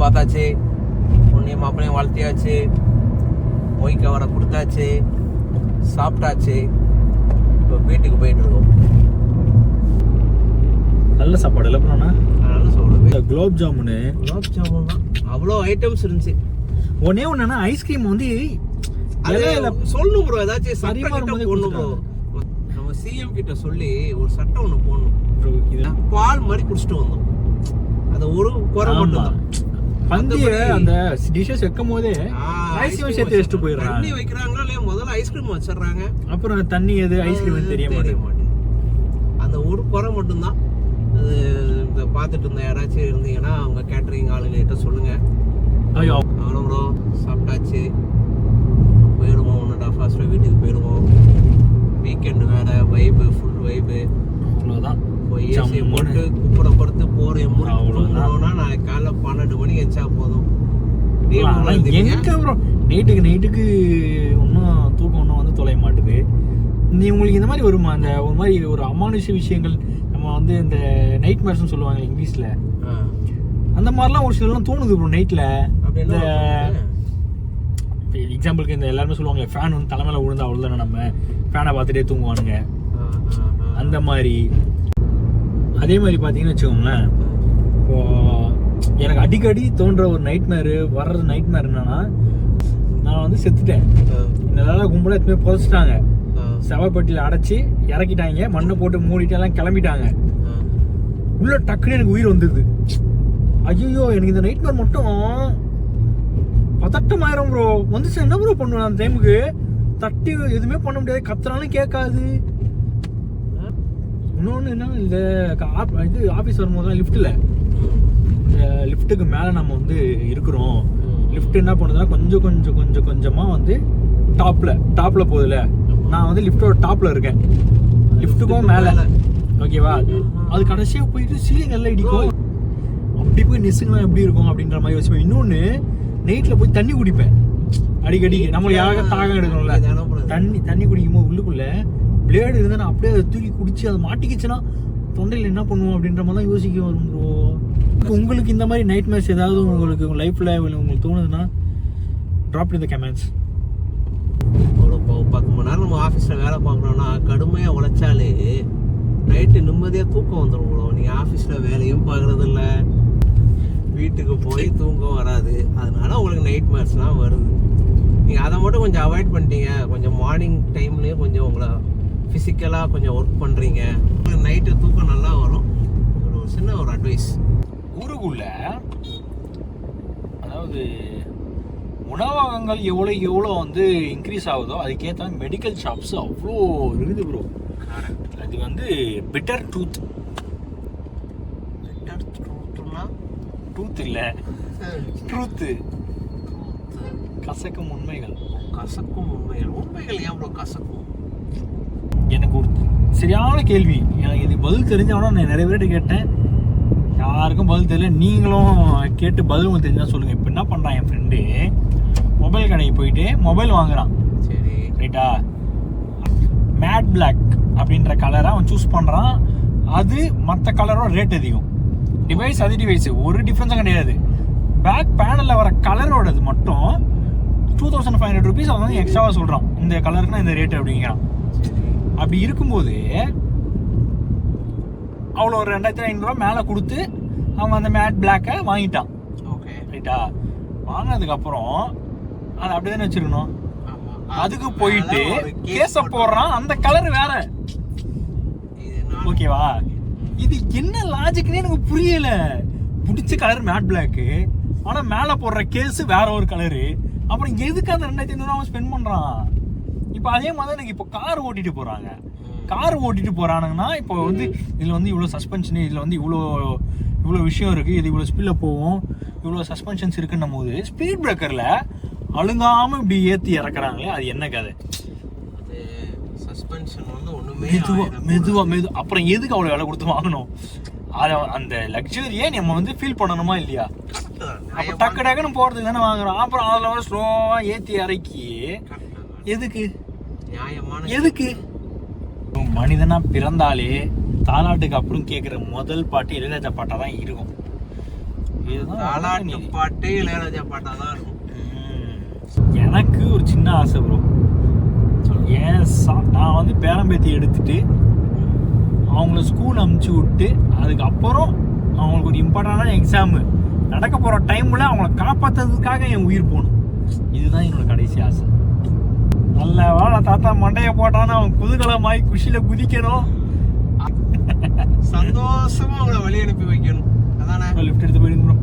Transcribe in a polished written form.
பார்த்தாச்சு, பொண்ணையும் மாப்பிளையும் வாழ்த்தியாச்சு, மொய் கவரை கொடுத்தாச்சு, சாப்பிட்டாச்சு. இப்போ வீட்டுக்கு போயிட்டு இருக்கோம். நல்ல சாப்பாடு இல்லை ப்ரோண்ணா. நல்ல சாப்பாடு. குலோப் ஜாமுன் தான் அவ்வளோ ஐட்டம்ஸ் இருந்துச்சு. ஒன்னே ஒன்றுனா ஐஸ்கிரீம் வந்து சொல்லணும் ப்ரோ, ஏதாச்சும் சட்டம் போடணும் ப்ரோ. நம்ம சிஎம் கிட்ட சொல்லி ஒரு சட்டம் ஒன்று போடணும். பால் மாதிரி குடிச்சிட்டு வந்தோம், அது ஒரு குறை மட்டும் தான். பந்திய அந்த டிஷஸ் வைக்கும் போதே ஐஸ்கிரீம் சேர்த்து வச்சுட்டு போயிடுறாங்க. தண்ணி வைக்கிறாங்களா இல்லையா, முதல்ல ஐஸ்கிரீம் வச்சிடுறாங்க, அப்புறம் தண்ணி எது ஐஸ்கிரீம் தெரிய மாட்டேங்குது. அந்த ஒரு குறை மட்டும்தான். அது இந்த பார்த்துட்டு இருந்த யாராச்சும் இருந்தீங்கன்னா அவங்க கேட்டரிங் ஆளுங்கிட்ட சொல்லுங்க. அவ்வளோ ப்ரோ, சாப்பிட்டாச்சு, போயிடுவோம். 1.5 hours வீட்டுக்கு போயிடுவோம். வீக்கெண்டு வேற, வைபு ஃபுல் வைபு. அவ்வளோதான். ஏசியை போட்டு குப்புற படுத்து போறேன். அவ்வளோனா நான் காலைல 12 மணிக்கு எச்சா போதும். நைட்டுக்கு ஒன்றும் தூக்கம் ஒன்றும் வந்து தொலைய மாட்டுது. நீ உங்களுக்கு இந்த மாதிரி வருமா, அந்த ஒரு மாதிரி ஒரு அமானுஷ விஷயங்கள், நம்ம வந்து இந்த நைட் மேர்ஸ்னு சொல்லுவாங்க இங்கிலீஷ்ல, அந்த மாதிரிலாம் ஒரு சிலலாம் தோணுது ப்ரோ நைட்ல. இந்த எக்ஸாம்பிளுக்கு இந்த எல்லாருமே சொல்லுவாங்க ஃபேன் வந்து தலைமையில விழுந்தா அவ்வளோதானே, நம்ம ஃபேனை பார்த்துட்டே தூங்குவானுங்க, அந்த மாதிரி. அதே மாதிரி பார்த்தீங்கன்னு வச்சுக்கோங்களேன், இப்போ எனக்கு அடிக்கடி தோன்ற ஒரு நைட் மேரு வர்றது நைட் மேர் என்னன்னா, நான் வந்து செத்துட்டேன், என்னால் கும்பலாக எதுவுமே புதைச்சிட்டாங்க, செவப்பட்டியில் அடைச்சி இறக்கிட்டாங்க, மண்ணை போட்டு மூடிட்டு எல்லாம் கிளம்பிட்டாங்க. உள்ள டக்குன்னு எனக்கு உயிர் வந்துடுது. ஐயோ, எனக்கு இந்த நைட் மேர் மட்டும் பதட்டமாயிரம் ப்ரோ. வந்துச்சு என்ன ப்ரோ பண்ணுவேன் அந்த டைமுக்கு? தட்டி எதுவுமே பண்ண முடியாது, கத்துறாலும் கேட்காது. இன்னொன்று என்ன, இந்த இது ஆஃபீஸ் வரும்போது லிஃப்ட்டில், இந்த லிஃப்ட்டுக்கு மேலே நம்ம வந்து இருக்கிறோம். லிஃப்ட் என்ன பண்ணுதுன்னா கொஞ்சம் கொஞ்சமாக வந்து டாப்பில் போகுதுல, நான் வந்து லிஃப்டோட டாப்பில் இருக்கேன், லிஃப்ட்டுக்கும் மேலே, ஓகேவா? அது கடைசியாக போயிட்டு சீலிங் எல்லாம் இடிக்கும். அப்படி போய் நெசுங்கன்னா எப்படி இருக்கும் அப்படின்ற மாதிரி வச்சுப்பேன். இன்னொன்று, நைட்டில் போய் தண்ணி குடிப்பேன் அடிக்கடி. நம்மளுக்கு யாராவது தாகம் எடுக்கணும்ல, தண்ணி குடிக்கும்போது உள்ளுக்குள்ளே பிளேடு இருந்தால் நான் அப்படியே அதை தூக்கி குடிச்சு அதை மாட்டிக்கிச்சுன்னா தொண்டையில் என்ன பண்ணுவோம் அப்படின்ற மாதிரிலாம் யோசிக்க வரும் ப்ரோ. உங்களுக்கு இந்த மாதிரி நைட் மேட்ச் ஏதாவது உங்களுக்கு உங்கள் லைஃப்பில் உங்களுக்கு தோணுதுன்னா ட்ராப் இன் தி கமெண்ட்ஸ். ஒரு 10 மணி நேரம் நம்ம ஆஃபீஸில் வேலை பார்க்குறோன்னா கடுமையாக உழைச்சாலே நைட்டு நிம்மதியாக தூக்கம் வந்துடும் ப்ரோ. நீங்கள் ஆஃபீஸில் வேலையும் பார்க்குறது இல்லை, வீட்டுக்கு போய் தூக்கம் வராது, அதனால உங்களுக்கு நைட் மேட்ச்லாம் வருது. நீங்கள் அதை மட்டும் கொஞ்சம் அவாய்ட் பண்ணிட்டீங்க. கொஞ்சம் மார்னிங் டைம்லேயே கொஞ்சம் உங்களை ஃபிசிக்கலாக கொஞ்சம் ஒர்க் பண்ணுறீங்க, நைட்டு தூக்கம் நல்லா வரும். ஒரு சின்ன ஒரு அட்வைஸ். ஊருக்குள்ள அதாவது உணவகங்கள் எவ்வளோ வந்து இன்க்ரீஸ் ஆகுதோ அதுக்கேற்ற மெடிக்கல் ஷாப்ஸ் அவ்வளோ இருக்குது ப்ரோ. அது வந்து பிட்டர் ட்ரூத். பிட்டர் ட்ரூத்னா ட்ரூத் இல்லை, ட்ரூத்து, கசக்கும் உண்மைகள். கசக்கும் உண்மைகள். உண்மைகள் ஏன் ப்ரோ கசக்கும்? எனக்கு ஒரு சரியான கேள்வி, எனக்கு இது பதில் தெரிஞ்சவனா நான் நிறைய பேர்கிட்ட கேட்டேன், யாருக்கும் பதில் தெரியல. நீங்களும் கேட்டு பதில் உங்களுக்கு தெரிஞ்சா சொல்லுங்கள். இப்போ என்ன பண்ணுறான், என் ஃப்ரெண்டு மொபைல் கடைக்கு போயிட்டு மொபைல் வாங்குறான். சரி, ரைட்டா? மேட் பிளாக் அப்படின்ற கலரை அவன் சூஸ் பண்ணுறான். அது மற்ற கலரோட ரேட் அதிகம். டிவைஸ் அது டிவைஸ், ஒரு டிஃப்ரென்ஸும் கிடையாது. பேக் பேனலில் வர கலரோடது மட்டும் 2500 rupees அவன் வந்து எக்ஸ்ட்ராவாக சொல்கிறான். இந்த கலருக்குனா இந்த ரேட்டு அப்படிங்கிறான். அப்படி இருக்கும்போது அவ்வளோ ஒரு 2500 மேலே கொடுத்து அவன் அந்த மேட் பிளாக்கை வாங்கிட்டான். ஓகே, ரைட்டா? வாங்கினதுக்கப்புறம் அதை அப்படி தானே வச்சிருக்கணும். அதுக்கு போயிட்டு கேஸ போடுறான், அந்த கலர் வேற. ஓகேவா? இது என்ன லாஜிக்னே எனக்கு புரியல. பிடிச்ச கலர் மேட் பிளாக்கு, ஆனால் மேலே போடுற கேஸ் வேற ஒரு கலரு. அப்புறம் எதுக்கு அந்த 2500 அவன் ஸ்பெண்ட் பண்ணுறான்? இப்போ அதே மாதிரி எனக்கு இப்போ கார் ஓட்டிட்டு போகிறாங்க. கார் ஓட்டிட்டு போகிறானுங்கன்னா இப்போ வந்து இதில் வந்து இவ்வளோ சஸ்பென்ஷனு, இதில் வந்து இவ்வளோ விஷயம் இருக்குது, இது இவ்வளோ ஸ்பீடில் போகும், இவ்வளோ சஸ்பென்ஷன்ஸ் இருக்குன்னும் போது ஸ்பீட் பிரேக்கரில் அழுங்காமல் இப்படி ஏற்றி இறக்குறாங்களே, அது என்ன கதை? அது சஸ்பென்ஷன் வந்து ஒன்றுமே மெதுவாக அப்புறம் எதுக்கு அவ்வளோ விலை கொடுத்து வாங்கணும்? அதை அந்த லக்ஸரியே நம்ம வந்து ஃபீல் பண்ணணுமா இல்லையா? அப்போ டக்கு டக்குன்னு போகிறதுக்கு தானே வாங்குறோம். அப்புறம் அதில் வந்து ஸ்லோவாக ஏற்றி இறக்கி எதுக்கு? மனிதனா பிறந்தாலே தாலாட்டுக்கு அப்புறம் கேட்குற முதல் பாட்டு இளையராஜா பாட்டாக தான் இருக்கும். தாலாட்டு பாட்டே இளையராஜா பாட்டா தான் இருக்கும். எனக்கு ஒரு சின்ன ஆசை ப்ரோ. நான் வந்து பேரம்பேத்தி எடுத்துட்டு அவங்கள ஸ்கூல் அமுச்சு விட்டு அதுக்கப்புறம் அவங்களுக்கு ஒரு இம்பார்ட்டண்டான எக்ஸாமு நடக்க போகிற டைமில் அவங்கள காப்பாற்றுறதுக்காக என் உயிர் போகணும். இதுதான் என்னோட கடைசி ஆசை. நல்ல வேலை தாத்தா மண்டையை போட்டான்னு அவன் குதூகலமாய் குஷியில் குதிக்கணும், சந்தோஷமா அவங்கள வழி அனுப்பி வைக்கணும். அதானே லிஃப்ட் எடுத்து போயிடுங்க ப்ரோ.